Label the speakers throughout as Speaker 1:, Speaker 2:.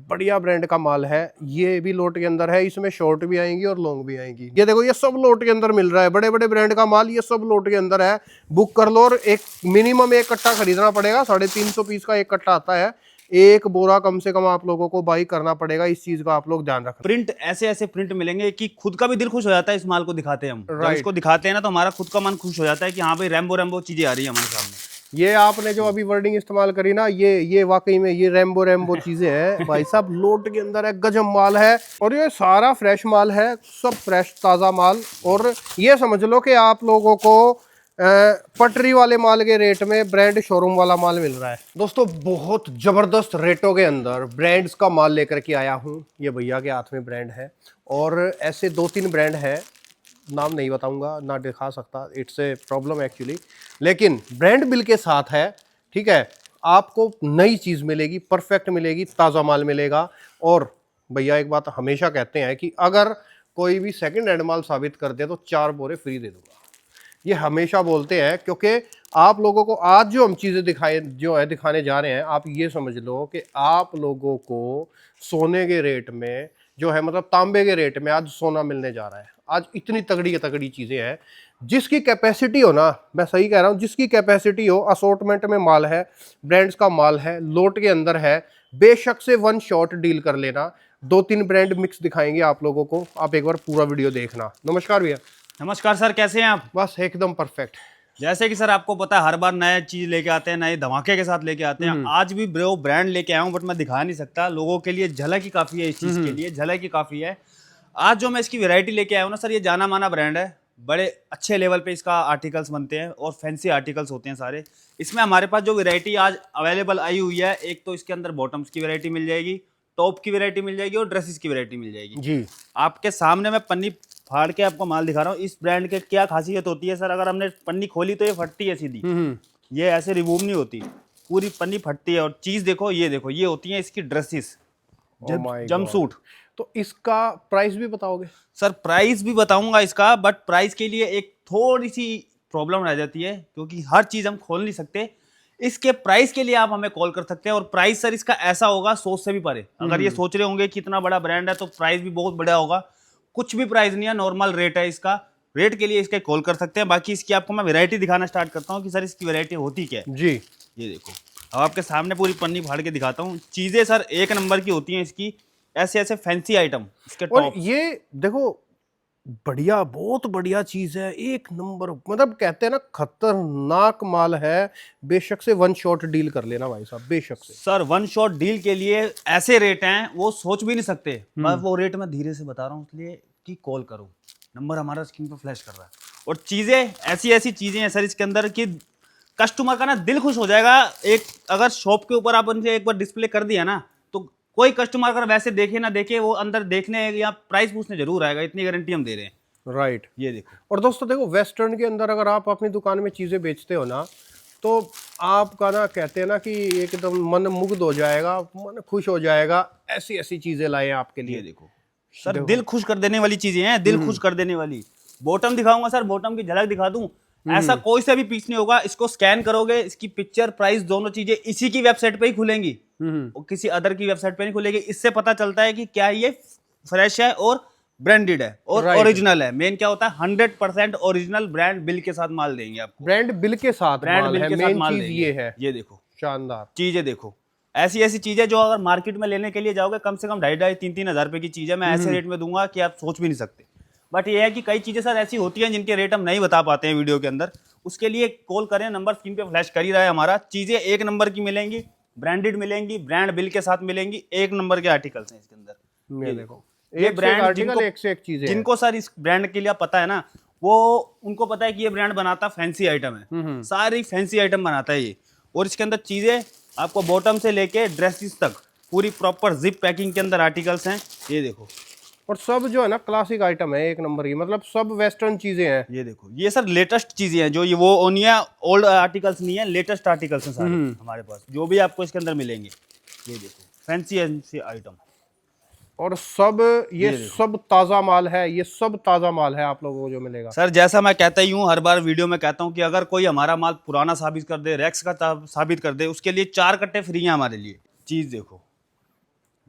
Speaker 1: बढ़िया ब्रांड का माल है। ये भी लोट के अंदर है, इसमें शॉर्ट भी आएंगी और लॉन्ग भी आएंगी। ये देखो, ये सब लोट के अंदर मिल रहा है, बड़े बड़े ब्रांड का माल, ये सब लोट के अंदर है। बुक कर लो और एक मिनिमम एक कट्टा खरीदना पड़ेगा। 350 पीस का एक कट्टा आता है। एक बोरा कम से कम आप लोगों को बाई करना पड़ेगा। इस चीज का आप लोग ध्यान रखना।
Speaker 2: प्रिंट ऐसे ऐसे प्रिंट मिलेंगे कि खुद का भी दिल खुश हो जाता है। इस माल को दिखाते हैं हम, जब
Speaker 1: Right.
Speaker 2: इसको दिखाते हैं ना तो हमारा खुद का मन खुश हो जाता है कि हाँ भाई रैम्बो रैम्बो चीजें आ रही है हमारे सामने।
Speaker 1: ये आपने जो अभी वर्डिंग इस्तेमाल करी ना, ये वाकई में ये रैम्बो रैम्बो चीजें हैं भाई साहब। लोट के अंदर है, गजब माल है और ये सारा फ्रेश माल है, सब फ्रेश ताजा माल। और ये समझ लो कि आप लोगों को पटरी वाले माल के रेट में ब्रांड शोरूम वाला माल मिल रहा है। दोस्तों, बहुत जबरदस्त रेटों के अंदर ब्रांड्स का माल लेकर के आया हूँ। ये भैया के हाथ में ब्रांड है और ऐसे 2-3 ब्रांड है, नाम नहीं बताऊंगा, ना दिखा सकता, इट्स ए प्रॉब्लम एक्चुअली। लेकिन ब्रांड बिल के साथ है, ठीक है। आपको नई चीज़ मिलेगी, परफेक्ट मिलेगी, ताज़ा माल मिलेगा। और भैया एक बात हमेशा कहते हैं कि अगर कोई भी सेकंड हैंड माल साबित कर दे तो 4 बोरे फ्री दे दूंगा। ये हमेशा बोलते हैं, क्योंकि आप लोगों को आज जो हम चीज़ें दिखाने जा रहे हैं, आप ये समझ लो कि आप लोगों को सोने के रेट में जो है, मतलब तांबे के रेट में आज सोना मिलने जा रहा है। आज इतनी तगड़ी तगड़ी चीज़ें हैं। जिसकी कैपेसिटी हो ना, मैं सही कह रहा हूँ, जिसकी कैपेसिटी हो, असॉर्टमेंट में माल है, ब्रांड्स का माल है, लोट के अंदर है, बेशक से वन शॉट डील कर लेना। 2-3 ब्रांड मिक्स दिखाएंगे आप लोगों को, आप एक बार पूरा वीडियो देखना। नमस्कार भैया।
Speaker 2: नमस्कार सर, कैसे हैं आप?
Speaker 1: बस एकदम परफेक्ट।
Speaker 2: जैसे कि सर आपको पता है हर बार नया चीज लेके आते हैं, नए धमाके के साथ लेके आते हैं। आज भी ब्रो ब्रांड लेके आया हूँ, बट मैं दिखा नहीं सकता लोगों के लिए। झलक ही काफी है इस चीज के लिए, झलक ही काफी है। आज जो मैं इसकी वैरायटी लेके आया हूँ ना सर, ये जाना माना ब्रांड है। बड़े अच्छे लेवल पे इसका आर्टिकल्स बनते हैं और फैंसी आर्टिकल्स होते हैं सारे। इसमें हमारे पास जो वैरायटी आज अवेलेबल आई हुई है, एक तो इसके अंदर बॉटम्स की वैरायटी मिल जाएगी, टॉप की वैरायटी मिल जाएगी और ड्रेसेस की वैरायटी मिल जाएगी
Speaker 1: जी।
Speaker 2: आपके सामने मैं पन्नी फाड़ के आपको माल दिखा रहा हूँ। इस ब्रांड के क्या खासियत होती है सर, अगर हमने पन्नी खोली तो ये फटती है सीधी, ये ऐसे रिमूव नहीं होती, पूरी पन्नी फटती है। और चीज देखो, ये होती है इसकी ड्रेसेस, जंपसूट।
Speaker 1: तो इसका प्राइस भी बताओगे?
Speaker 2: सर प्राइस भी बताऊंगा इसका, बट प्राइस के लिए एक थोड़ी सी प्रॉब्लम रह जाती है, क्योंकि हर चीज हम खोल नहीं सकते। इसके प्राइस के लिए आप हमें कॉल कर सकते हैं, और प्राइस सर इसका ऐसा होगा सोच से भी परे। अगर ये सोच रहे होंगे कि इतना बड़ा ब्रांड है तो प्राइस भी बहुत बड़ा होगा, कुछ भी प्राइस नहीं है, नॉर्मल रेट है इसका। रेट के लिए इसके कॉल कर सकते हैं। बाकी इसकी आपको मैं वैरायटी दिखाना स्टार्ट करता हूँ कि सर इसकी वैरायटी होती क्या है।
Speaker 1: जी,
Speaker 2: ये देखो, अब आपके सामने पूरी पन्नी फाड़ के दिखाता हूँ। चीजें सर एक नंबर की होती हैं इसकी, ऐसे ऐसे फैंसी आइटम इसके
Speaker 1: और
Speaker 2: टॉप।
Speaker 1: ये देखो, बढ़िया, बहुत बढ़िया चीज है, एक नंबर। मतलब कहते हैं ना, खतरनाक माल है। बेशक से वन शॉट डील कर लेना भाई साहब, बेशक से।
Speaker 2: सर वन शॉट डील के लिए ऐसे रेट हैं वो सोच भी नहीं सकते। बस वो रेट मैं धीरे से बता रहा हूँ इसलिए कि कॉल करो, नंबर हमारा स्क्रीन पर फ्लैश कर रहा है। और चीजें ऐसी ऐसी चीजें हैं सर इसके अंदर कि कस्टमर का ना दिल खुश हो जाएगा। एक अगर शॉप के ऊपर आप उनसे एक बार डिस्प्ले कर दिया ना, तो कोई कस्टमर अगर वैसे देखे ना देखे, वो अंदर देखने या प्राइस पूछने जरूर आएगा, इतनी गारंटी हम दे रहे हैं।
Speaker 1: राइट।
Speaker 2: ये देखो,
Speaker 1: और दोस्तों देखो, वेस्टर्न के अंदर अगर आप अपनी दुकान में चीजें बेचते हो ना, तो आपका ना, कहते हैं ना कि एकदम मन मुग्ध हो जाएगा, मन खुश हो जाएगा। ऐसी ऐसी चीजें लाए आपके
Speaker 2: ये
Speaker 1: लिए।
Speaker 2: देखो सर, दिल खुश कर देने वाली चीजें हैं, दिल खुश कर देने वाली। बॉटम दिखाऊंगा सर, बॉटम की झलक दिखा दूं। ऐसा कोई सा भी पीस नहीं होगा, इसको स्कैन करोगे, इसकी पिक्चर, प्राइस, दोनों चीजें इसी की वेबसाइट पे ही खुलेंगी, और किसी अदर की वेबसाइट पे नहीं खुलेगी। इससे पता चलता है कि क्या ये फ्रेश है और ब्रांडेड है और ओरिजिनल है। मेन क्या होता है, 100% ओरिजिनल ब्रांड बिल के साथ माल देंगे आपको।
Speaker 1: ब्रांड बिल के साथ
Speaker 2: ब्रांड
Speaker 1: माल
Speaker 2: बिल
Speaker 1: है,
Speaker 2: के साथ
Speaker 1: मेन
Speaker 2: माल
Speaker 1: चीज
Speaker 2: देंगे।
Speaker 1: ये है।
Speaker 2: ये देखो
Speaker 1: शानदार
Speaker 2: चीजें, देखो ऐसी ऐसी चीजें जो अगर मार्केट में लेने के लिए जाओगे कम से कम 2,500-3,000 हजार रुपए की चीज है, मैं ऐसे रेट में दूंगा कि आप सोच भी नहीं सकते। बट ये है कि कई चीजें सर ऐसी होती हैं जिनके रेट हम नहीं बता पाते हैं वीडियो के अंदर। उसके लिए कॉल करें, नंबर स्क्रीन पे फ्लैश कर ही रहा है हमारा। चीजें एक नंबर की मिलेंगी, ब्रांडेड मिलेंगी, ब्रांड बिल के साथ मिलेंगी, एक नंबर के आर्टिकल्स हैं इसके अंदर।
Speaker 1: ये देखो,
Speaker 2: ये
Speaker 1: एक
Speaker 2: ब्रांड
Speaker 1: आर्टिकल, एक से एक चीजें हैं।
Speaker 2: जिनको सर इस ब्रांड के लिए पता है ना, वो उनको पता है कि ये ब्रांड बनाता फैंसी आइटम है, सारी फैंसी आइटम बनाता है ये। और इसके अंदर चीजें आपको बॉटम से लेके ड्रेसेस तक पूरी प्रॉपर जिप पैकिंग के अंदर आर्टिकल्स हैं। ये देखो,
Speaker 1: और सब जो है ना क्लासिक आइटम है, एक नंबर की, मतलब सब वेस्टर्न चीजें हैं।
Speaker 2: ये देखो, ये सर लेटेस्ट चीजें हैं, जो ये वो नहीं है, ओल्ड आर्टिकल्स नहीं है, लेटेस्ट आर्टिकल्स हैं सारे हमारे पास, जो भी आपको इसके अंदर मिलेंगे। ये देखो फैंसी आइटम,
Speaker 1: और सब ये सब ताजा माल है, ये सब ताजा माल है आप लोगों को जो मिलेगा।
Speaker 2: सर जैसा मैं कहता ही हूँ, हर बार वीडियो में कहता हूँ कि अगर कोई हमारा माल पुराना साबित कर दे, रैक्स का साबित कर दे, उसके लिए 4 कट्टे फ्री हैं हमारे लिए। चीज देखो,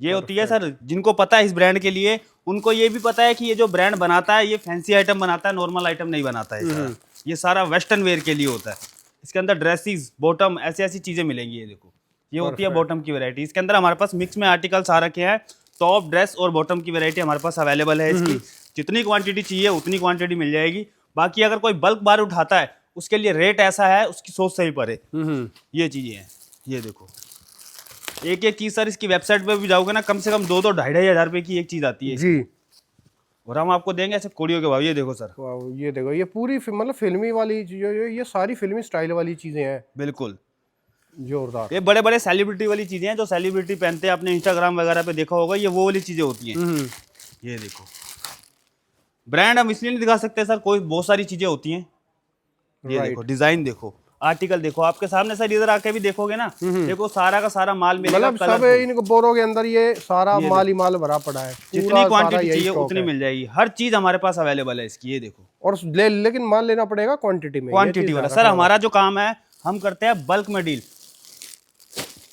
Speaker 2: ये होती है सर, जिनको पता है इस ब्रांड के लिए, उनको ये भी पता है कि ये जो ब्रांड बनाता है ये फैंसी आइटम बनाता है, नॉर्मल आइटम नहीं बनाता है। ये सारा वेस्टर्न वेयर के लिए होता है। इसके अंदर ड्रेसेस, बॉटम, ऐसी ऐसी चीजें मिलेंगी। ये देखो, ये होती है बॉटम की वैरायटी। इसके अंदर हमारे पास मिक्स में आर्टिकल्स आ रखे हैं। टॉप, ड्रेस और बॉटम की वैरायटी हमारे पास अवेलेबल है। इसकी जितनी क्वांटिटी चाहिए उतनी क्वांटिटी मिल जाएगी। बाकी अगर कोई बल्क बार उठाता है उसके लिए रेट ऐसा है, उसकी सोच सही पड़े। ये चीजें हैं, ये देखो एक एक चीज सर, इसकी वेबसाइट पे भी जाओगे ना, कम से कम 2-2, 2,500 रुपए की एक चीज आती है
Speaker 1: जी।
Speaker 2: और हम आपको देंगे ऐसे कोड़ियों के भाव। ये देखो सर,
Speaker 1: वाह, ये देखो, ये पूरी मतलब फिल्मी वाली ये सारी फिल्मी स्टाइल वाली चीजें हैं,
Speaker 2: बिल्कुल
Speaker 1: जोरदार।
Speaker 2: ये बड़े बड़े सेलिब्रिटी वाली चीजें हैं, जो सेलिब्रिटी पहनते हैं, आपने इंस्टाग्राम वगैरह पे देखा होगा, ये वो वाली चीजें होती हैं। ये देखो, ब्रांड हम इसलिए नहीं दिखा सकते सर, कोई बहुत सारी चीजें होती हैं। ये देखो, डिजाइन देखो, आर्टिकल देखो, आपके सामने सर, इधर आके भी देखोगे ना, देखो सारा का सारा माल मिलेगा।
Speaker 1: मतलब सब इनको बोरों के अंदर ये सारा माल ही माल भरा पड़ा है,
Speaker 2: जितनी क्वांटिटी चाहिए उतनी मिल जाएगी। हर चीज हमारे पास अवेलेबल है इसकी। ये देखो,
Speaker 1: और लेकिन माल लेना पड़ेगा क्वांटिटी में,
Speaker 2: क्वांटिटी वाला सर। हमारा जो काम है, हम करते हैं बल्क में डील।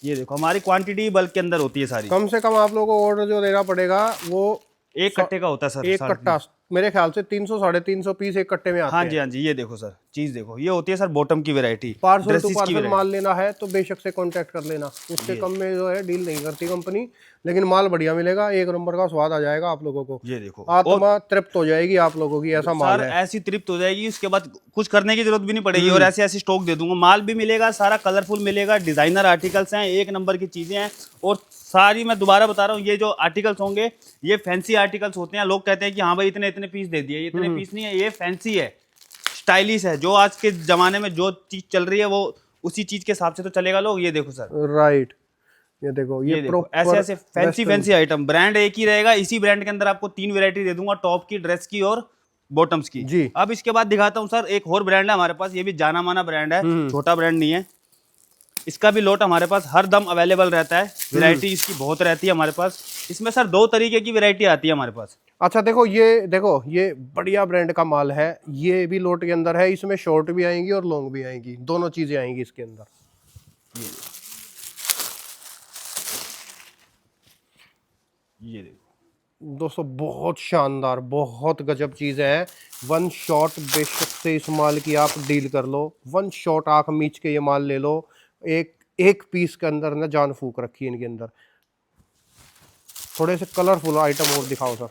Speaker 2: ये देखो, हमारी क्वांटिटी बल्क के अंदर होती है सारी।
Speaker 1: कम से कम आप लोगों को ऑर्डर जो देना पड़ेगा वो
Speaker 2: एक कट्टे का होता है सर,
Speaker 1: एक कट्टा मेरे ख्याल से 300 350 पीस एक कट्टे में आते
Speaker 2: हाँ जी, हाँ जी। ये देखो सर, चीज देखो, ये होती है सर बॉटम की वैरायटी।
Speaker 1: पार्सल टू पार्सल माल लेना है तो बेशक से कांटेक्ट कर लेना, उससे कम में जो है डील नहीं करती कंपनी, लेकिन माल बढ़िया मिलेगा, एक नंबर का स्वाद आ जाएगा आप लोगों को।
Speaker 2: ये देखो,
Speaker 1: आत्मा तृप्त हो जाएगी आप लोगों की, ऐसा माल है।
Speaker 2: ऐसी तृप्त हो जाएगी, उसके बाद कुछ करने की जरूरत भी नहीं पड़ेगी। और ऐसे ऐसे स्टॉक दे दूंगा, माल भी मिलेगा, सारा कलरफुल मिलेगा, डिजाइनर आर्टिकल्स हैं, एक नंबर की चीजें हैं। और सारी, मैं दोबारा बता रहा हूँ, ये जो आर्टिकल्स होंगे ये फैंसी आर्टिकल्स होते हैं। लोग कहते हैं कि हाँ भाई इतने इतने पीस दे दिए, इतने पीस नहीं है, ये फैंसी है, स्टाइलिश है। जो आज के जमाने में जो चीज चल रही है वो उसी चीज के हिसाब से तो चलेगा लोग। ये देखो सर,
Speaker 1: राइट, ये देखो, ये
Speaker 2: देखो, ऐसे ऐसे फैंसी फैंसी आइटम। ब्रांड एक ही रहेगा, इसी ब्रांड के अंदर आपको 3 वैरायटी दे दूंगा, टॉप की, ड्रेस की और बॉटम्स की
Speaker 1: जी।
Speaker 2: अब इसके बाद दिखाता हूँ सर, एक और ब्रांड है हमारे पास, ये भी जाना माना ब्रांड है, छोटा ब्रांड नहीं है। इसका भी लोट हमारे पास हर दम अवेलेबल रहता है। वैरायटी इसकी बहुत रहती है हमारे पास। इसमें सर 2 तरीके की वैरायटी आती है हमारे पास।
Speaker 1: अच्छा देखो, ये बढ़िया ब्रांड का माल है, ये भी लोट के अंदर है। इसमें शॉर्ट भी आएंगी और लॉन्ग भी आएंगी, दोनों चीजें आएंगी इसके अंदर।
Speaker 2: ये देखो
Speaker 1: दोस्तों, बहुत शानदार, बहुत गजब चीज है। वन शॉट बेशक से इस माल की आप डील कर लो, वन शॉट आंख मीच के ये माल ले लो। एक एक पीस के अंदर ना जान फूक रखी है इनके अंदर। थोड़े से कलरफुल आइटम और दिखाओ सर।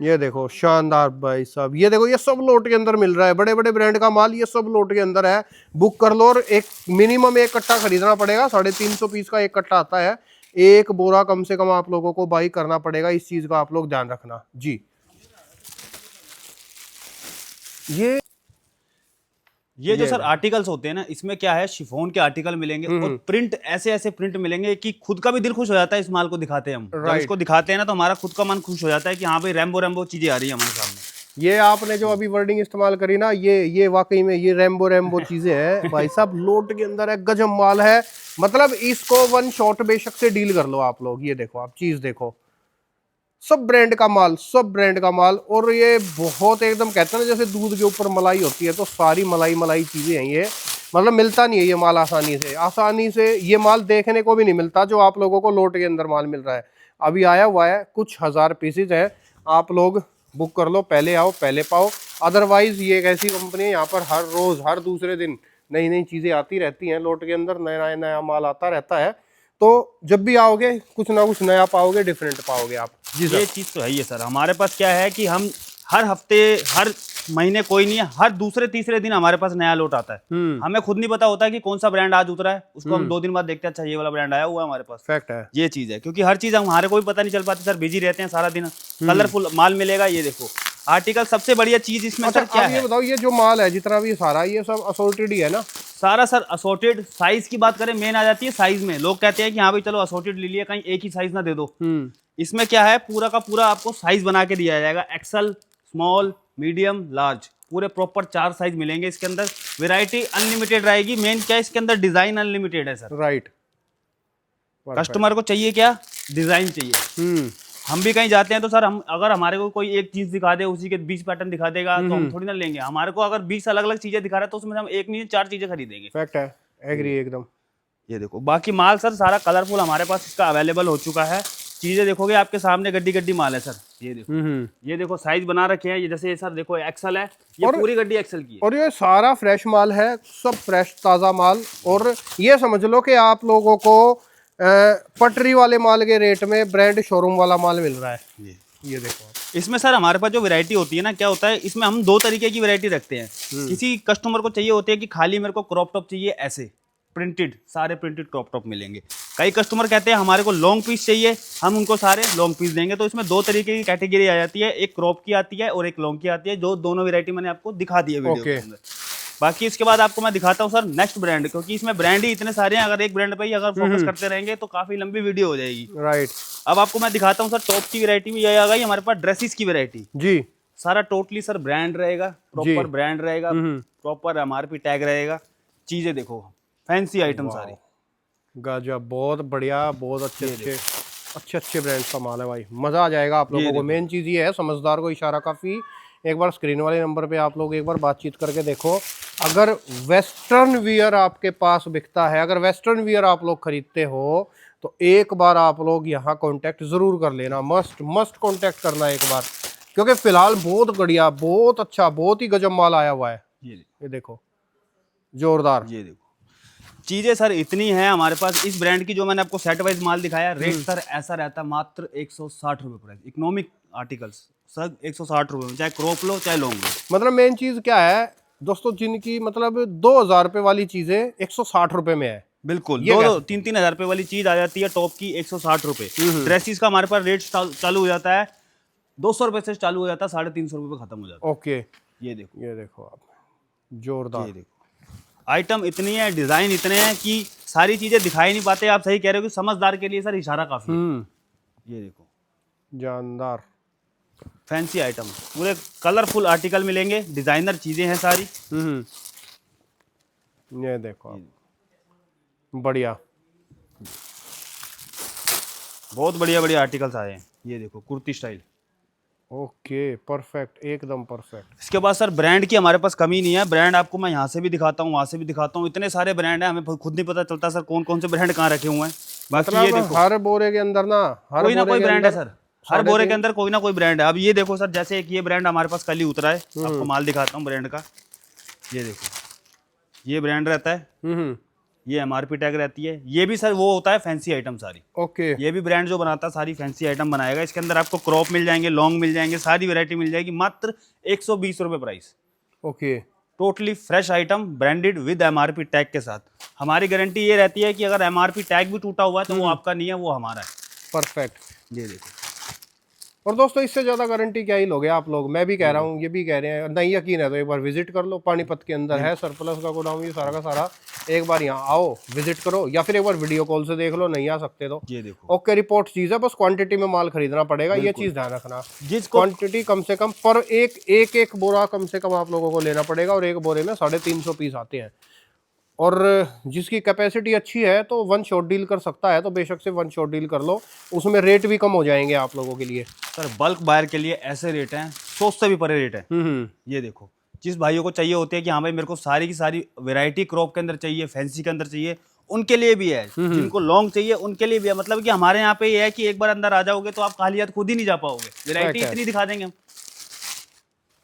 Speaker 1: ये देखो, शानदार भाई साहब, ये देखो, ये सब लोट के अंदर मिल रहा है, बड़े बड़े ब्रांड का माल ये सब लोट के अंदर है। बुक कर लो, और एक मिनिमम एक कट्टा खरीदना पड़ेगा। 350 पीस का एक कट्टा आता है, एक बोरा कम से कम आप लोगों को बाई करना पड़ेगा। इस चीज का आप लोग ध्यान रखना जी।
Speaker 2: ये जो सर आर्टिकल्स होते हैं ना, इसमें क्या है, शिफॉन के आर्टिकल मिलेंगे और प्रिंट, ऐसे ऐसे प्रिंट मिलेंगे कि खुद का भी दिल खुश हो जाता है इस माल को दिखाते हैं हम। जब इसको दिखाते हैं ना तो हमारा खुद का मन खुश हो जाता है कि हाँ भाई रैम्बो रैम्बो चीजें आ रही है हमारे सामने।
Speaker 1: ये आपने जो अभी वर्डिंग इस्तेमाल करी ना, ये वाकई में ये रैम्बो रैम्बो चीजें हैं भाई साहब, लोट के अंदर है, गजब माल है। मतलब इसको वन शॉट बेशक से डील कर लो आप लोग। ये देखो, आप चीज देखो, सब ब्रांड का माल, सब ब्रांड का माल। और ये बहुत एकदम, कहते हैं ना जैसे दूध के ऊपर मलाई होती है, तो सारी मलाई मलाई चीजें हैं ये। मतलब मिलता नहीं है ये माल आसानी से ये माल देखने को भी नहीं मिलता जो आप लोगों को लोट के अंदर माल मिल रहा है। अभी आया हुआ है, कुछ 1000 पीसेज है, आप लोग बुक कर लो, पहले आओ पहले पाओ। अदरवाइज ये एक ऐसी कंपनी है, यहाँ पर हर रोज हर दूसरे दिन नई नई चीजें आती रहती हैं। लोट के अंदर नया नया माल आता रहता है, तो जब भी आओगे कुछ ना कुछ नया पाओगे, डिफरेंट पाओगे आप जी सर।
Speaker 2: ये चीज तो है ही सर। हमारे पास क्या है कि हम हर हफ्ते, हर महीने कोई नहीं है, हर दूसरे तीसरे दिन हमारे पास नया लोट आता है। हमें खुद नहीं पता होता कि कौन सा ब्रांड आज उतरा है, उसको हम 2 दिन बाद देखते हैं, अच्छा ये वाला ब्रांड आया हुआ है हमारे पास।
Speaker 1: फैक्ट है,
Speaker 2: ये चीज है, क्योंकि हर चीज हमारे को भी पता नहीं चल पाती सर, बिजी रहते हैं सारा दिन। कलरफुल माल मिलेगा। ये देखो आर्टिकल, सबसे बढ़िया चीज इसमें सर क्या है,
Speaker 1: ये बताओ, ये जो माल है जितना भी सारा, ये सब असोर्टेड ही है ना?
Speaker 2: सारा सर असोर्टेड। साइज की बात करें, मेन आ जाती है साइज में। लोग कहते हैं कि हाँ भाई चलो असोर्टेड ले लिया, कहीं एक ही साइज ना दे दो। इसमें क्या है, पूरा का पूरा आपको साइज बना के दिया जाएगा। एक्सल, स्मॉल, मीडियम, लार्ज, पूरे प्रॉपर 4 साइज मिलेंगे इसके अंदर। वैरायटी अनलिमिटेड रहेगी। मेन क्या है, इसके अंदर डिजाइन अनलिमिटेड है सर।
Speaker 1: राइट,
Speaker 2: कस्टमर को चाहिए क्या, डिजाइन चाहिए। हम भी कहीं जाते हैं तो सर, हम अगर हमारे को कोई एक चीज दिखा दे, उसी के 20 पैटर्न दिखा देगा तो हम थोड़ी ना लेंगे। हमारे को अगर 20 अलग अलग चीजें दिखा रहा है तो उसमें हम एक नहीं 4 चीजें खरीदेंगे।
Speaker 1: फैक्ट है, एग्री एकदम।
Speaker 2: ये देखो बाकी माल सर सारा कलरफुल हमारे पास इसका अवेलेबल हो चुका है। चीजें देखोगे आपके सामने गड्डी गड्डी माल है सर। ये देखो ये देखो साइज बना रखे हैं, ये जैसे ये सर देखो एक्सल है, ये पूरी गड्डी एक्सल की है।
Speaker 1: और ये सारा फ्रेश माल है, सब फ्रेश ताज़ा माल। और ये समझ लो कि आप लोगों को पटरी वाले माल के रेट में ब्रांड शोरूम वाला माल मिल रहा है। ये देखो आप।
Speaker 2: इसमें सर हमारे पास जो वैरायटी होती है ना, क्या होता है इसमें हम दो तरीके की वैरायटी रखते हैं। किसी कस्टमर को चाहिए होती है कि खाली मेरे को क्रॉप टॉप चाहिए, ऐसे प्रिंटेड, सारे प्रिंटेड क्रॉप टॉप मिलेंगे। कई कस्टमर कहते हैं हमारे को लॉन्ग पीस चाहिए, हम उनको सारे लॉन्ग पीस देंगे। तो इसमें दो तरीके की कैटेगरी आ जाती है, एक क्रॉप की आती है और एक लॉन्ग की आती है, जो दोनों वैरायटी मैंने आपको दिखा दी है वीडियो के अंदर। बाकी इसके बाद आपको मैं दिखाता हूँ सर नेक्स्ट ब्रांड, क्योंकि इसमें ब्रांड ही इतने सारे हैं। अगर एक ब्रांड पे ही अगर फोकस करते रहेंगे तो काफी लंबी वीडियो हो जाएगी।
Speaker 1: राइट।
Speaker 2: अब आपको मैं दिखाता हूँ सर टॉप की वैरायटी में। ये आ गई हमारे पास ड्रेसेस की वैरायटी
Speaker 1: जी।
Speaker 2: सारा टोटली सर ब्रांड रहेगा, प्रॉपर ब्रांड रहेगा, प्रॉपर एमआरपी टैग रहेगा। चीजें देखो फैंसी आइटम सारी
Speaker 1: गजब, बहुत बढ़िया, बहुत अच्छे ब्रांड का माल है भाई, मजा आ जाएगा आप लोगों को। मेन चीज ये है, समझदार को इशारा काफी। एक बार स्क्रीन वाले नंबर पे आप लोग एक बार बातचीत करके देखो। अगर वेस्टर्न वियर आपके पास बिकता है, अगर वेस्टर्न वियर आप लोग खरीदते हो तो एक बार आप लोग यहाँ कांटेक्ट जरूर कर लेना, मस्ट कांटेक्ट करना एक बार, क्योंकि फिलहाल बहुत बढ़िया, बहुत अच्छा, बहुत ही गजब माल आया हुआ है। ये देखो जोरदार।
Speaker 2: ये देखो चीजें सर इतनी हैं हमारे पास इस ब्रांड की। जो मैंने आपको सेट वाइज माल दिखाया, रेट सर ऐसा रहता मात्र 160 रुपए प्राइस। इकोनॉमिक आर्टिकल्स सर 160 रुपए में, चाहे क्रॉप लो चाहे लॉन्ग लो।
Speaker 1: मतलब मेन चीज क्या है दोस्तों, जिनकी मतलब 2000 रुपए वाली चीजें 160 रुपए में है।
Speaker 2: बिल्कुल, 2-3 हजार रुपए वाली चीज आ जाती है टॉप की 160 रुपए। ड्रेसेस का हमारे पास रेट चालू हो जाता है 200 रुपए से चालू हो जाता है, 350 रुपए पे खत्म हो जाता है।
Speaker 1: ओके,
Speaker 2: ये देखो
Speaker 1: आप जोरदार।
Speaker 2: ये देखो आइटम इतनी है, डिजाइन इतने हैं कि सारी चीजें दिखाई नहीं पाते। आप सही कह रहे हो कि समझदार के लिए सर इशारा काफी है। ये देखो
Speaker 1: जानदार
Speaker 2: फैंसी आइटम, पूरे कलरफुल आर्टिकल मिलेंगे, डिजाइनर चीजें हैं सारी।
Speaker 1: ये देखो आप, बढ़िया,
Speaker 2: बहुत बढ़िया बढ़िया आर्टिकल्स आए हैं। ये देखो कुर्ती स्टाइल।
Speaker 1: ओके, परफेक्ट, एकदम परफेक्ट।
Speaker 2: इसके बाद सर ब्रांड की हमारे पास कमी नहीं है। ब्रांड आपको मैं यहाँ से भी दिखाता हूँ, वहाँ से भी दिखाता हूँ। इतने सारे ब्रांड हैं, हमें खुद नहीं पता चलता सर कौन कौन से ब्रांड कहाँ रखे हुए हैं। बाकी ये देखो
Speaker 1: हर बोरे के अंदर ना
Speaker 2: कोई ना कोई ब्रांड है सर, हर बोरे के अंदर कोई ना कोई ब्रांड है। अब ये देखो सर, जैसे एक ये ब्रांड हमारे पास कल ही उतरा है, आपको माल दिखाता हूँ ब्रांड का। ये देखो ये ब्रांड रहता है, ये एमआरपी टैग रहती है। ये भी सर वो होता है फैंसी आइटम सारी।
Speaker 1: ओके,
Speaker 2: ये भी ब्रांड जो बनाता है सारी फैंसी आइटम बनाएगा। इसके अंदर आपको क्रॉप मिल जाएंगे, लॉन्ग मिल जाएंगे, सारी वैरायटी मिल जाएगी मात्र 120 रुपए price.
Speaker 1: Okay,
Speaker 2: totally fresh item, branded with MRP tag के साथ। हमारी गारंटी ये रहती है कि अगर एमआरपी टैग भी टूटा हुआ है तो वो आपका नहीं है, वो हमारा है।
Speaker 1: परफेक्ट।
Speaker 2: ये देखो
Speaker 1: और दोस्तों इससे ज़्यादा गारंटी क्या ही लोगे आप लोग। मैं भी कह रहा हूँ, ये भी कह रहे हैं, नहीं यकीन है तो एक बार विजिट कर लो। पानीपत के अंदर है सरप्लस का गोडाउन, ये सारा का सारा। एक बार यहाँ आओ, विजिट करो, या फिर एक बार वीडियो कॉल से देख लो, नहीं आ सकते तो।
Speaker 2: ये देखो
Speaker 1: ओके, रिपोर्ट चीज़ है, बस क्वांटिटी में माल खरीदना पड़ेगा, ये चीज़ ध्यान रखना।
Speaker 2: जिस
Speaker 1: क्वांटिटी कम से कम पर एक बोरा कम से कम आप लोगों को लेना पड़ेगा, और एक बोरे में 350 पीस आते हैं। और जिसकी कैपेसिटी अच्छी है तो वन शॉट डील कर सकता है, तो बेशक से वन शॉट डील कर लो, उसमें रेट भी कम हो जाएंगे आप लोगों के लिए।
Speaker 2: सर बल्क बायर के लिए ऐसे रेट हैं, सोच से भी परे रेट है। ये देखो जिस भाइयों को चाहिए होते हैं कि हाँ भाई मेरे को सारी की सारी वैरायटी क्रॉप के अंदर चाहिए, फैंसी के अंदर चाहिए, उनके लिए भी है। जिनको लॉन्ग चाहिए उनके लिए भी है। मतलब कि हमारे यहाँ पे ये है कि एक बार अंदर आ जाओगे तो आप खाली हाथ खुद ही नहीं जा पाओगे, वैरायटी इतनी दिखा देंगे हम।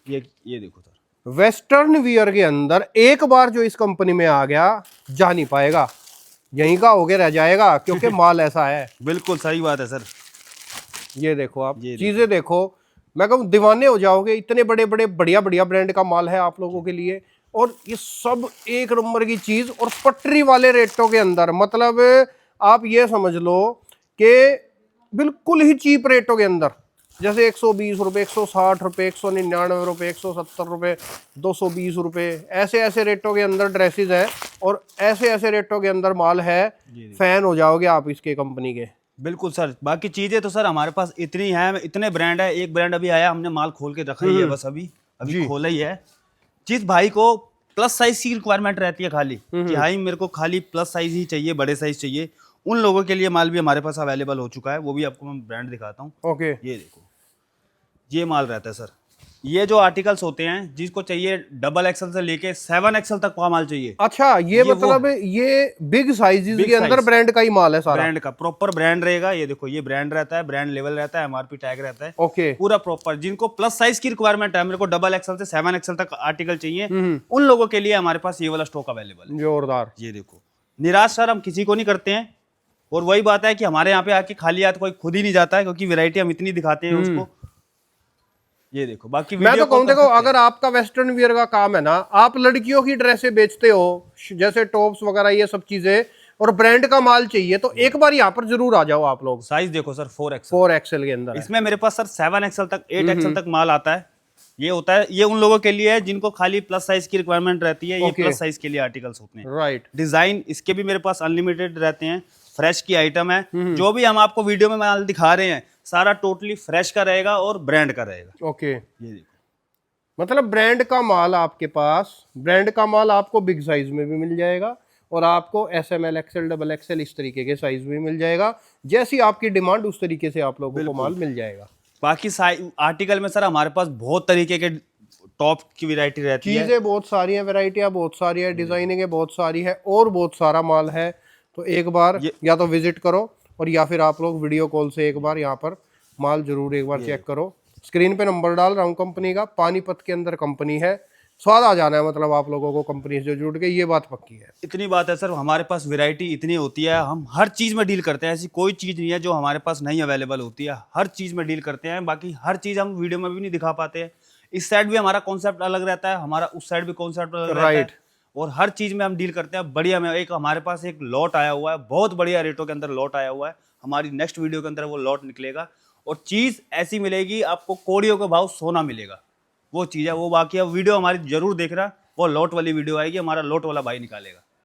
Speaker 2: ये देखो सर,
Speaker 1: वेस्टर्न वियर के अंदर एक बार जो इस कंपनी में आ गया जा नहीं पाएगा, यहीं का होके रह जाएगा, क्योंकि माल ऐसा है।
Speaker 2: बिल्कुल सही बात है सर।
Speaker 1: ये देखो आप, चीजें देखो, मैं कहूँ दीवाने हो जाओगे। इतने बड़े बड़े बढ़िया बढ़िया ब्रांड का माल है आप लोगों के लिए, और ये सब एक नंबर की चीज, और पटरी वाले रेटों के अंदर। मतलब आप ये समझ लो कि बिल्कुल ही चीप रेटों के अंदर, जैसे 120 रुपये, 160 रुपये, 199 रुपये, 170 रुपये, 220 रुपये, ऐसे ऐसे रेटों के अंदर ड्रेसेस हैं, और ऐसे ऐसे रेटों के अंदर माल है। फैन हो जाओगे आप इसके कंपनी के।
Speaker 2: बिल्कुल सर। बाकी चीजें तो सर हमारे पास इतनी हैं, इतने ब्रांड है। एक ब्रांड अभी आया, हमने माल खोल के रखा ही है, बस अभी खोला ही है। जिस भाई को प्लस साइज की रिक्वायरमेंट रहती है खाली, कि भाई मेरे को खाली प्लस साइज ही चाहिए, बड़े साइज चाहिए, उन लोगों के लिए माल भी हमारे पास अवेलेबल हो चुका है। वो भी आपको मैं ब्रांड दिखाता हूँ।
Speaker 1: ओके,
Speaker 2: ये देखो ये माल रहता है सर, ये जो आर्टिकल्स होते हैं जिसको चाहिए डबल एक्सल से लेके 7 XL तक का माल चाहिए।
Speaker 1: अच्छा, ये मतलब ये बिग साइजेस के अंदर ब्रांड का ही माल है सारा?
Speaker 2: ब्रांड का प्रॉपर ब्रांड रहेगा। ये देखो, ये ब्रांड रहता है, ब्रांड लेवल रहता है, MRP टैग रहता है,
Speaker 1: ओके।
Speaker 2: पूरा प्रॉपर। जिनको प्लस साइज की रिक्वायरमेंट है, मेरे को डबल एक्सल से 7 XL तक आर्टिकल चाहिए, उन लोगों के लिए हमारे पास ये वाला स्टॉक अवेलेबल है।
Speaker 1: जोरदार।
Speaker 2: ये देखो, निराश सर हम किसी को नहीं करते हैं, और वही बात है कि हमारे यहाँ पे आके खाली हाथ कोई खुद ही नहीं जाता है, क्योंकि वैरायटी हम इतनी दिखाते हैं उसको। ये देखो, बाकी
Speaker 1: मैं तो कहूँ, देखो अगर आपका वेस्टर्न वियर का काम है ना, आप लड़कियों की ड्रेसें बेचते हो जैसे टॉप्स वगैरह ये सब चीजें, और ब्रांड का माल चाहिए, तो एक बार यहाँ पर जरूर आ जाओ आप लोग।
Speaker 2: साइज देखो सर, 4XL
Speaker 1: 4XL के अंदर है।
Speaker 2: इसमें मेरे पास सर 7XL तक 8XL तक माल आता है। ये होता है, ये उन लोगों के लिए है जिनको खाली प्लस साइज की रिक्वायरमेंट रहती है। ये
Speaker 1: Okay.
Speaker 2: प्लस साइज के लिए आर्टिकल्स होते हैं।
Speaker 1: राइट।
Speaker 2: डिजाइन इसके भी मेरे पास अनलिमिटेड रहते हैं, फ्रेश की आइटम है। जो भी हम आपको वीडियो में माल दिखा रहे हैं सारा टोटली फ्रेश का रहेगा और ब्रांड का रहेगा।
Speaker 1: ओके।
Speaker 2: ये देखो,
Speaker 1: मतलब ब्रांड का माल आपके पास, ब्रांड का माल आपको बिग साइज में भी मिल जाएगा, और आपको SML XL XXL इस तरीके के साइज भी मिल जाएगा। जैसी आपकी डिमांड उस तरीके से आप लोगों को माल मिल जाएगा।
Speaker 2: बाकी आर्टिकल में सर हमारे पास बहुत तरीके के टॉप की वैरायटी रहती है।
Speaker 1: चीजें बहुत सारी हैं, वैरायटियां बहुत सारी है, डिजाइनिंग बहुत सारी है, और बहुत सारा माल है। तो एक बार या तो विजिट करो, और या फिर आप लोग वीडियो कॉल से एक बार यहाँ पर माल जरूर एक बार चेक करो। स्क्रीन पे नंबर डाल रहा हूँ कंपनी का, पानीपत के अंदर कंपनी है। स्वाद आ जाना है मतलब आप लोगों को कंपनी से जुड़ के, ये बात पक्की है।
Speaker 2: इतनी बात है सर, हमारे पास वैरायटी इतनी होती है, हम हर चीज़ में डील करते हैं। ऐसी कोई चीज़ नहीं है जो हमारे पास नहीं अवेलेबल होती है, हर चीज़ में डील करते हैं। बाकी हर चीज़ हम वीडियो में भी नहीं दिखा पाते हैं। इस साइड भी हमारा कॉन्सेप्ट अलग रहता है, हमारा उस साइड भी कॉन्सेप्ट अलग रहता है, और हर चीज़ में हम डील करते हैं बढ़िया में। एक हमारे पास एक लॉट आया हुआ है, बहुत बढ़िया रेटों के अंदर लॉट आया हुआ है। हमारी नेक्स्ट वीडियो के अंदर वो लॉट निकलेगा, और चीज़ ऐसी मिलेगी आपको, कोड़ियों के भाव सोना मिलेगा। वो चीज़ है वो। बाकी अब वीडियो हमारी जरूर देखना, वो लॉट वाली वीडियो आएगी, हमारा लॉट वाला भाई निकालेगा।